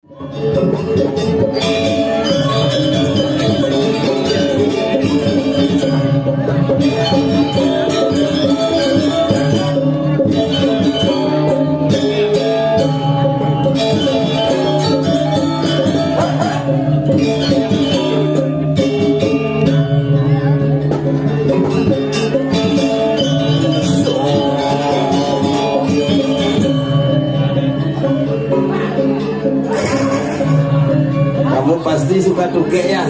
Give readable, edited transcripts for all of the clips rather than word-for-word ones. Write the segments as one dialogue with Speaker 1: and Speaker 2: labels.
Speaker 1: Kamu pasti suka tugek ya?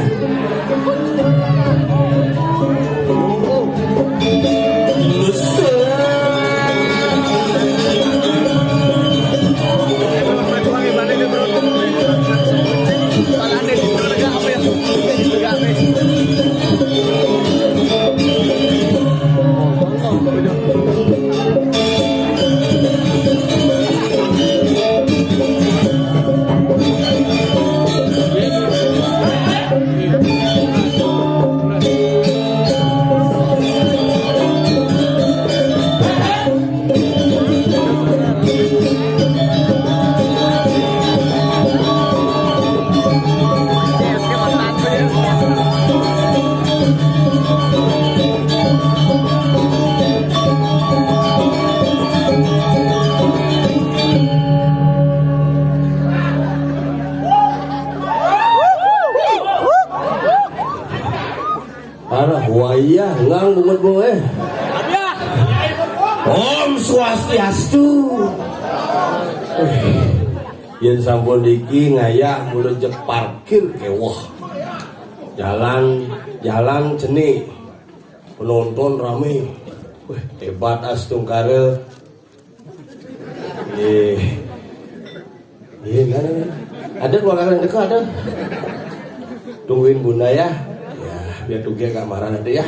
Speaker 1: Waya ngang bunget boe. Om Swastiastu. Yen sampun iki ngayah mulut jek parkir kewah. Jalan jenih. Penonton rame. Wih, hebat astungkare. Kan. Ada keluarga yang dekat ada. Tungguin bunda ya. Biar tuge gak marah nanti ya.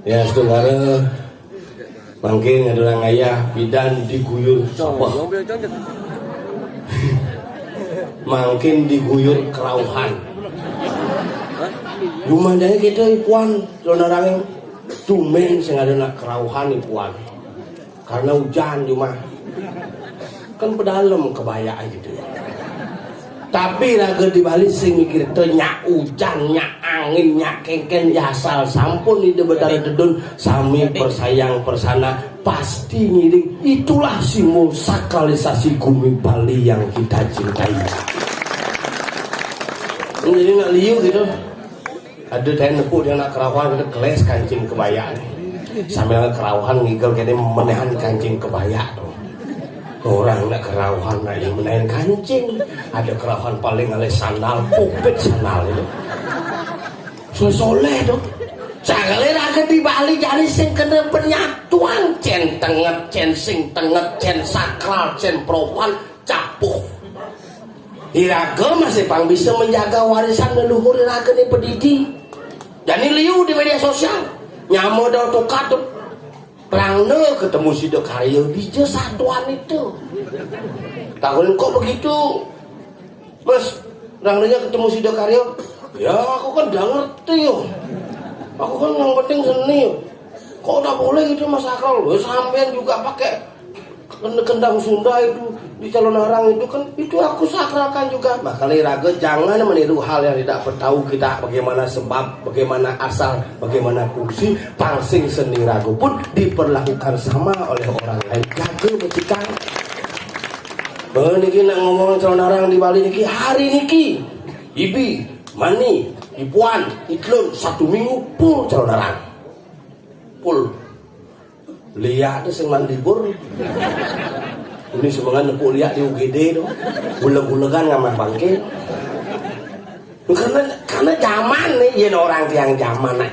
Speaker 1: Ya setengah mungkin ada ngayah bidan diguyur sapa. Mungkin diguyur kerauhan. Lumandanya kita ipuan lonarang tumen sing ada nak kerauhan ipuan. Karena hujan cuma kan pedalem kebaya gitu ya. Tapi raga di Bali sing mikir teu nya ujan, nya angin, nya kengken ya asal sampun di betara dedun sami persayang persana pasti ngiring. Itulah simbol sakralisasi bumi Bali yang kita cintai. Jadi nggak liu gitu. Ada teh nepuk dia nak kerawan kita keles kancing kebaya nih. Sambil kerawan ngigel kene menehan kancing kebaya tuh. Orang nak kerauhan nak yang menaik kancing, ada kerauhan paling oleh sandal, pupit sandal itu. Soleh dong. Sagale raga di Bali jadi sing kena penyatuan, cen tenget, cen sing tenget, cen sakral, cen propan, capuh. Iraga masih pang bisa menjaga warisan leluhur iraga ni pendidik. Jadi liu di media sosial, nyamo dah tukat tuh. Rangna ketemu si Dekaryo di satuan itu. Tahun kok begitu, Mas? Rangnanya ketemu si Dekaryo. Ya aku kan udah ngerti yo. Aku kan yang penting seni yo. Kok udah boleh gitu Mas Akral? Sampean juga pakai kendang Sunda itu di calon orang itu kan itu aku sakralkan juga. Makanya raga jangan meniru hal yang tidak tahu kita bagaimana sebab, bagaimana asal, bagaimana fungsi. Pangsing seni raga pun diperlakukan sama oleh orang lain. Jaga becikan. Niki nak ngomong calon orang di Bali niki hari niki Ibi, Mani, Ipuan, Itlun 1 minggu full calon orang. Full. Lihat tu sing mandibur. Ini semangat nepuk lihat di UGD tu. Buleg-bulegan ngaman bangkit. Karena zaman nih, ya orang yang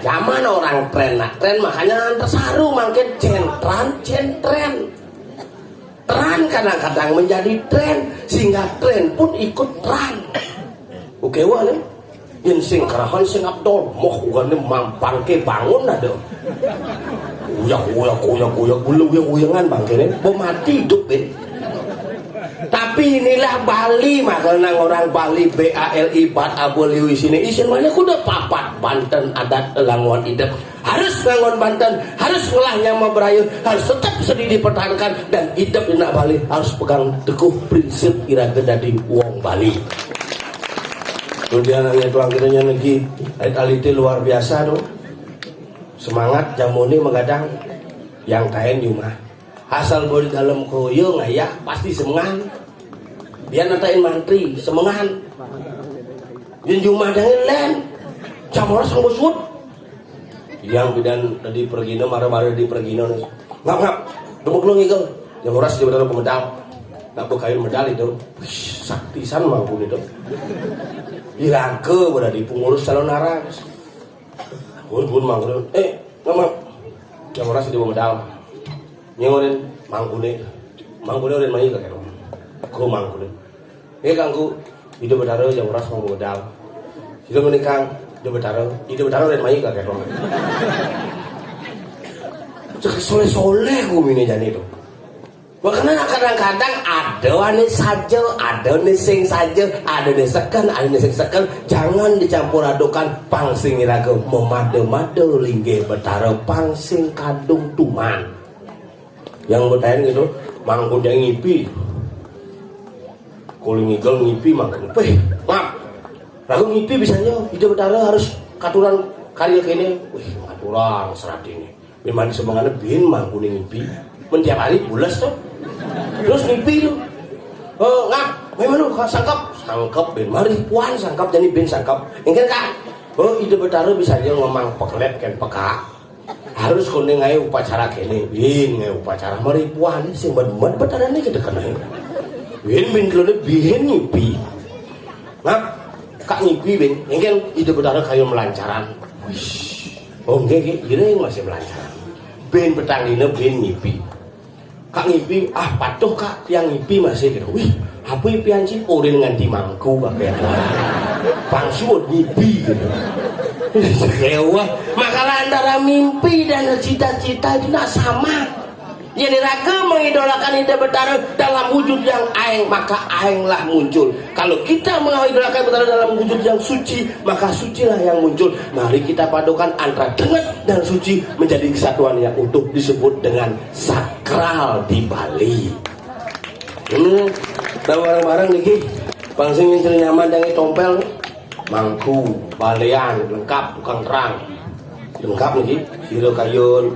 Speaker 1: zaman orang tren makanya tersaru makin tren. Tren kadang-kadang menjadi tren sehingga tren pun ikut tren. Oke wah nih. Yen sing karahan sing abdol moh ugane mampangke bangun ada. Uyak bulu uyangan bangkene mau mati hidup kan. Tapi Inilah Bali, makanya orang Bali BALI bat aboli sini isin mana kuda papat Banten adat languan idep harus ngangon Banten harus ngolahnya mau berayu harus tetap sedih dipertahankan dan idep di Bali harus pegang teguh prinsip iraga dadi wong Bali. Kemudian yang tuang kitanya lagi aliti luar biasa dong, semangat jamuni mengadang yang kain rumah asal bodi dalam koyo ngaya pasti semangat. Dia natain mantri semengan yang jumlah dengan lain camoras sang busut yang bidan tadi pergino marah-marah di pergino ngap demuk lu ngigel camoras di betul pemedal nak kain medal itu saktisan mampu itu iraga berada di pengurus calon naras bun mangkun ngapa camoras di pemedal nyengorin mangkune udah main kakek ko mangkune ini kangku hidup betaro yang ras mau modal hidup menikang hidup betaro dan main kakek dong cek soleh gue ini jadi itu makanya kadang-kadang ada ane saja ada ane sing saja ada ane sing seken jangan dicampur adukan pangsing iraga memade-made lingge betaro pangsing kadung tuman yang bertanya gitu mangkun yang ngipi kuling ngigel ngipi makan maaf lalu ngipi bisanya hidup betara harus katuran karya kene katuran serat ini memang semangatnya bin mangkun ngipi tiap hari bulas tuh terus ngipi tuh ngap memang lu sangkap bin mari puan sangkap jadi bin sangkap ingin kan hidup betara bisa aja ngomong peklet kan peka harus kuning aja upacara kene bin upacara mari puan sing bener betara ini kedekan aja bin kalau bihin ngipi nah kak ngipi bin ingin hidup betara kayu melancaran enggak ini masih melancaran bin petang ini bin ngipi kak ngipi patuh kak yang ngipi masih gitu apa ipian sih urin nganti mangku pakai pangsut ngipi gitu dewa makalah antara mimpi dan cita-cita itu tidak sama. Jadi raga mengidolakan hidup betara dalam wujud yang aing maka ainglah muncul. Kalau kita mengidolakan betara dalam wujud yang suci maka sucilah yang muncul. Mari kita padukan antara denget dan suci menjadi kesatuan yang utuh disebut dengan sakral di Bali. Ini barang-barang nih pangsing yang nyaman dengan tompel mangku balean lengkap tukang terang lengkap nih siro kayun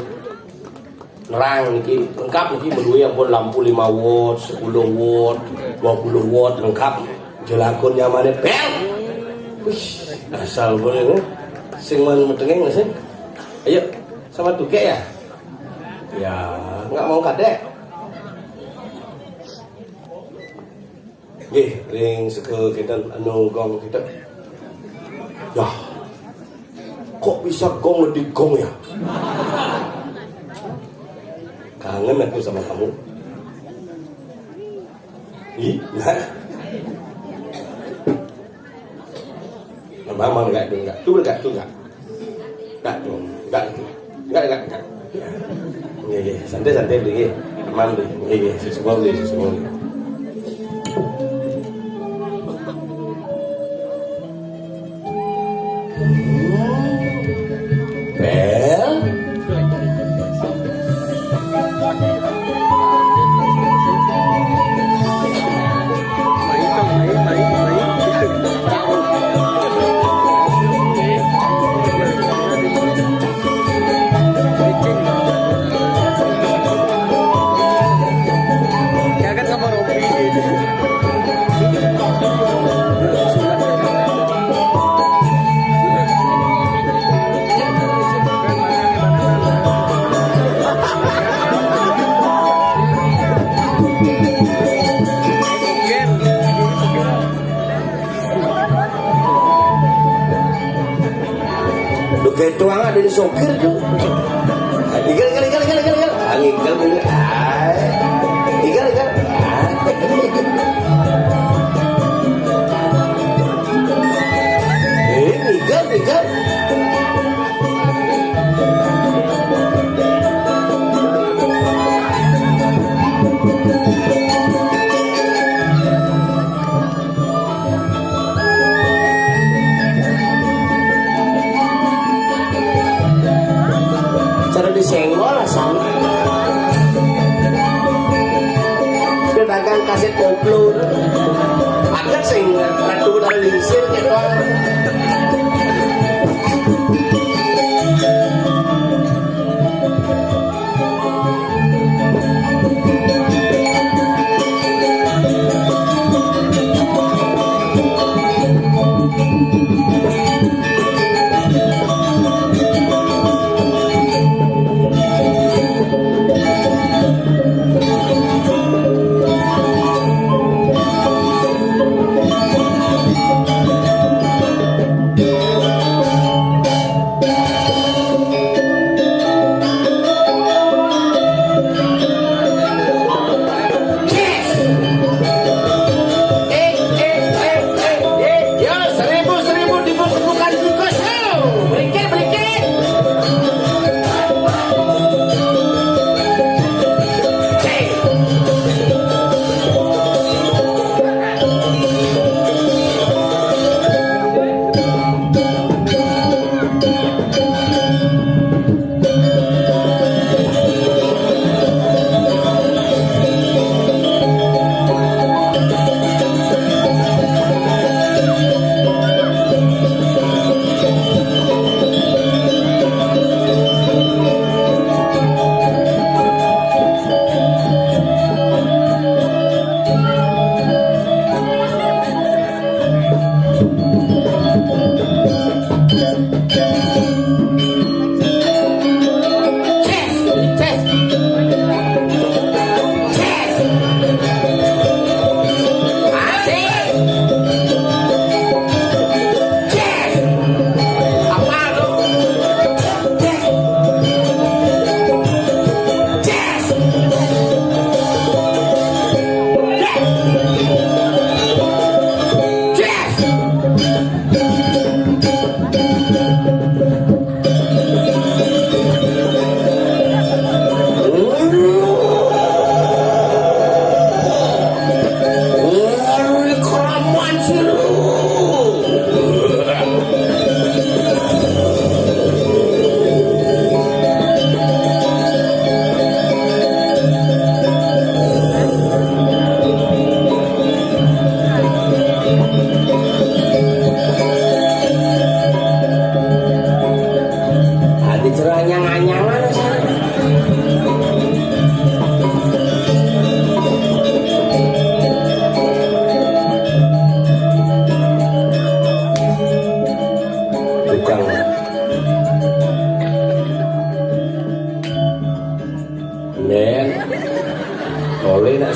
Speaker 1: nerang niki lengkap niki berdua yang pun lampu 5 watt 10 watt 20 watt lengkap jelakun nyamannya bel asal boleh sing metengeng nggak sih ayo sama tuke ya nggak mau kadek ring seke kita anu gong kita kok bisa gong di gong ya kangen aku sama kamu. Nah. Mama enggak. Tuh enggak. Enggak. Iya, santai beli. Aman beli. Iya, semua beli. Tuang ada di sokir tuh. Igal. Igal. Igal. wasit koplo. Agak sing ratu dari lisir gitu.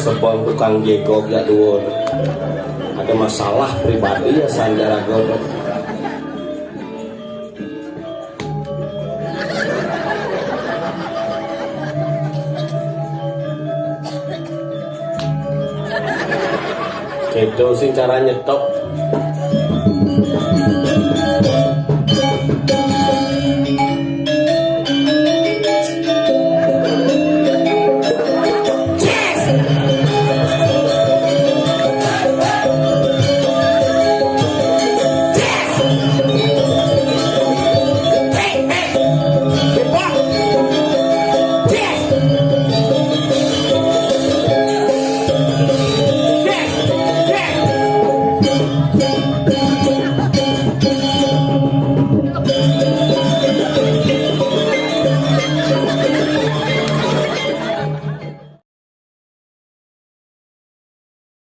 Speaker 2: Sebab tukang jegok ya dhuwur. Ada masalah pribadi ya Sanjaraga. Gitu sing cara nyetok.